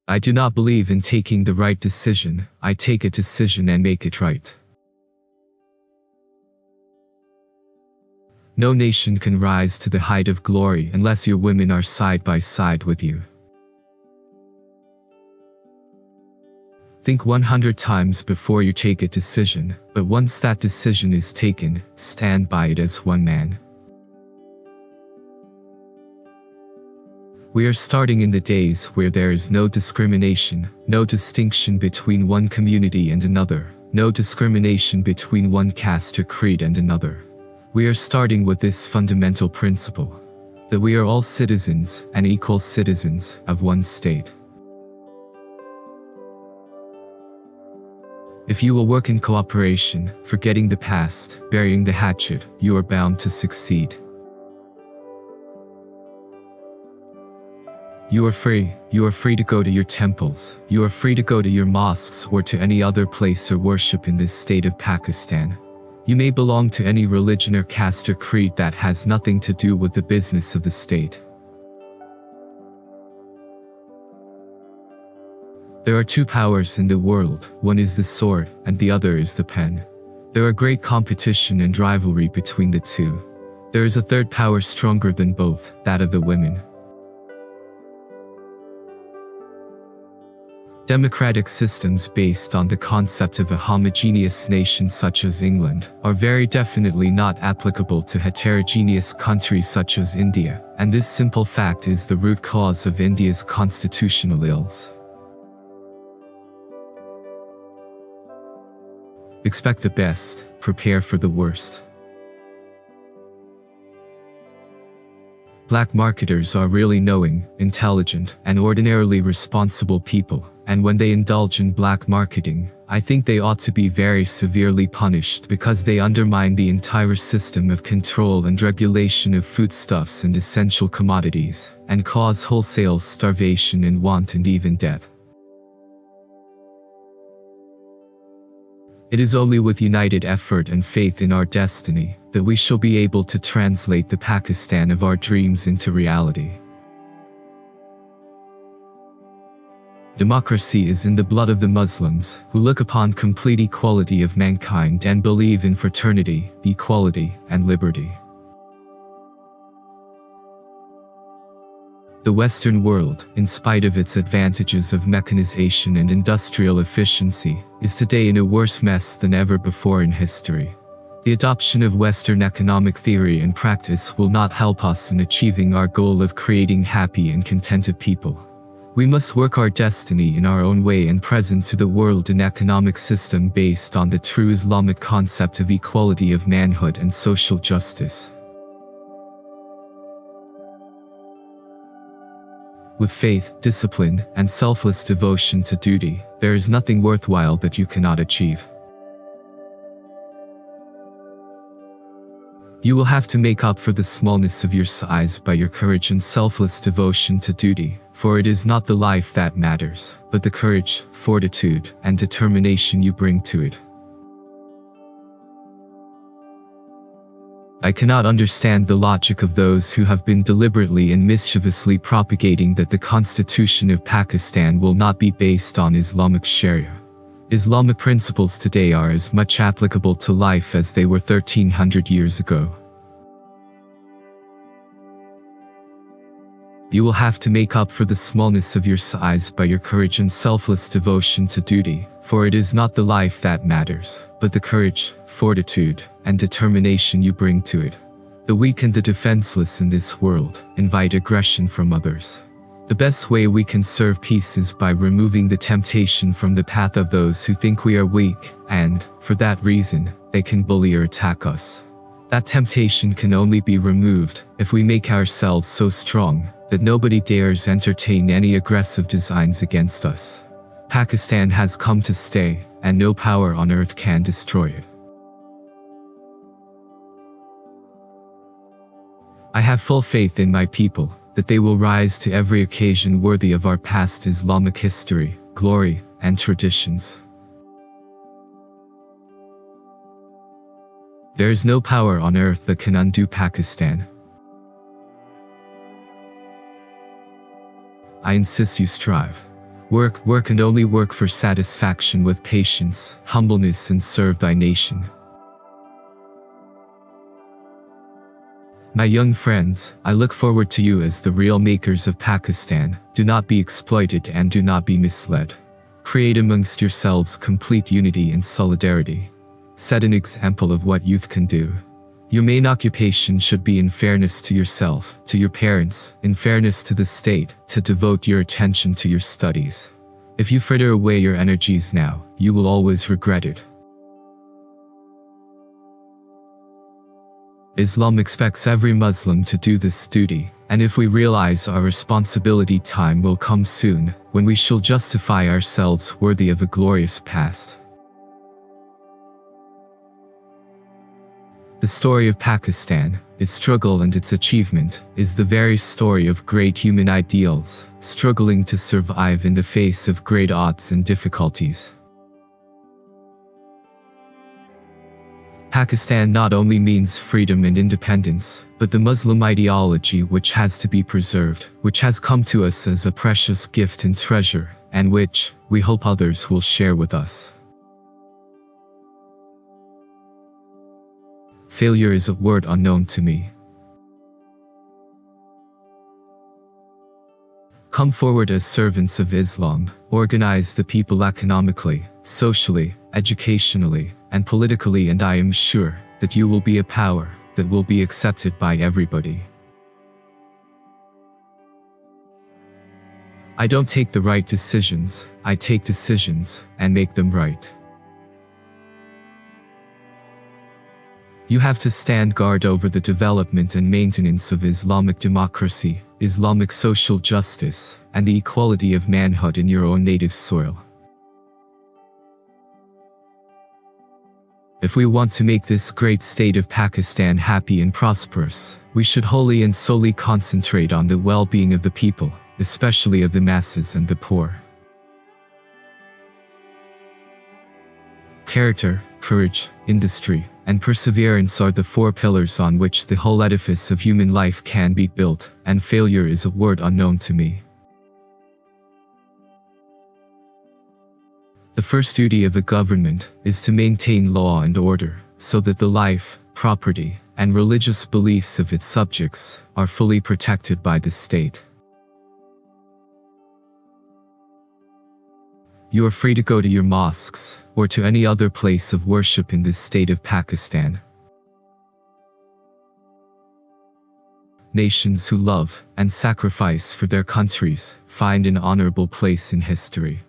I do not believe in taking the right decision, I take a decision and make it right. No nation can rise to the height of glory unless your women are side by side with you. Think 100 times before you take a decision, but once that decision is taken, stand by it as one man. We are starting in the days where there is no discrimination, no distinction between one community and another, no discrimination between one caste or creed and another. We are starting with this fundamental principle, that we are all citizens and equal citizens of one state. If you will work in cooperation, forgetting the past, burying the hatchet, you are bound to succeed. You are free to go to your temples, you are free to go to your mosques or to any other place of worship in this state of Pakistan. You may belong to any religion or caste or creed that has nothing to do with the business of the state. There are two powers in the world, one is the sword, and the other is the pen. There are great competition and rivalry between the two. There is a third power stronger than both, that of the women. Democratic systems based on the concept of a homogeneous nation such as England are very definitely not applicable to heterogeneous countries such as India, and this simple fact is the root cause of India's constitutional ills. Expect the best, prepare for the worst. Black marketers are really knowing, intelligent, and ordinarily responsible people, and when they indulge in black marketing, I think they ought to be very severely punished because they undermine the entire system of control and regulation of foodstuffs and essential commodities, and cause wholesale starvation and want and even death. It is only with united effort and faith in our destiny that we shall be able to translate the Pakistan of our dreams into reality. Democracy is in the blood of the Muslims, who look upon complete equality of mankind and believe in fraternity, equality, and liberty. The Western world, in spite of its advantages of mechanization and industrial efficiency, is today in a worse mess than ever before in history. The adoption of Western economic theory and practice will not help us in achieving our goal of creating happy and contented people. We must work our destiny in our own way and present to the world an economic system based on the true Islamic concept of equality of manhood and social justice. With faith, discipline, and selfless devotion to duty, there is nothing worthwhile that you cannot achieve. You will have to make up for the smallness of your size by your courage and selfless devotion to duty, for it is not the life that matters, but the courage, fortitude, and determination you bring to it. I cannot understand the logic of those who have been deliberately and mischievously propagating that the Constitution of Pakistan will not be based on Islamic Sharia. Islamic principles today are as much applicable to life as they were 1300 years ago. You will have to make up for the smallness of your size by your courage and selfless devotion to duty, for it is not the life that matters, but the courage, fortitude, and determination you bring to it. The weak and the defenseless in this world invite aggression from others. The best way we can serve peace is by removing the temptation from the path of those who think we are weak, and, for that reason, they can bully or attack us. That temptation can only be removed if we make ourselves so strong that nobody dares entertain any aggressive designs against us. Pakistan has come to stay, and no power on earth can destroy it. I have full faith in my people, that they will rise to every occasion worthy of our past Islamic history, glory, and traditions. There is no power on earth that can undo Pakistan. I insist you strive. Work and only work for satisfaction with patience, humbleness and serve thy nation. My young friends, I look forward to you as the real makers of Pakistan. Do not be exploited and do not be misled. Create amongst yourselves complete unity and solidarity. Set an example of what youth can do. Your main occupation should be in fairness to yourself, to your parents, in fairness to the state, to devote your attention to your studies. If you fritter away your energies now, you will always regret it. Islam expects every Muslim to do this duty, and if we realize our responsibility, time will come soon, when we shall justify ourselves worthy of a glorious past. The story of Pakistan, its struggle and its achievement, is the very story of great human ideals, struggling to survive in the face of great odds and difficulties. Pakistan not only means freedom and independence, but the Muslim ideology which has to be preserved, which has come to us as a precious gift and treasure, and which, we hope others will share with us. Failure is a word unknown to me. Come forward as servants of Islam, organize the people economically, socially, educationally, and politically, and I am sure that you will be a power that will be accepted by everybody. I don't take the right decisions, I take decisions and make them right. You have to stand guard over the development and maintenance of Islamic democracy, Islamic social justice, and the equality of manhood in your own native soil. If we want to make this great state of Pakistan happy and prosperous, we should wholly and solely concentrate on the well-being of the people, especially of the masses and the poor. Character, courage, industry, and perseverance are the four pillars on which the whole edifice of human life can be built, and failure is a word unknown to me. The first duty of a government is to maintain law and order, so that the life, property, and religious beliefs of its subjects are fully protected by the state. You are free to go to your mosques, or to any other place of worship in this state of Pakistan. Nations who love and sacrifice for their countries find an honorable place in history.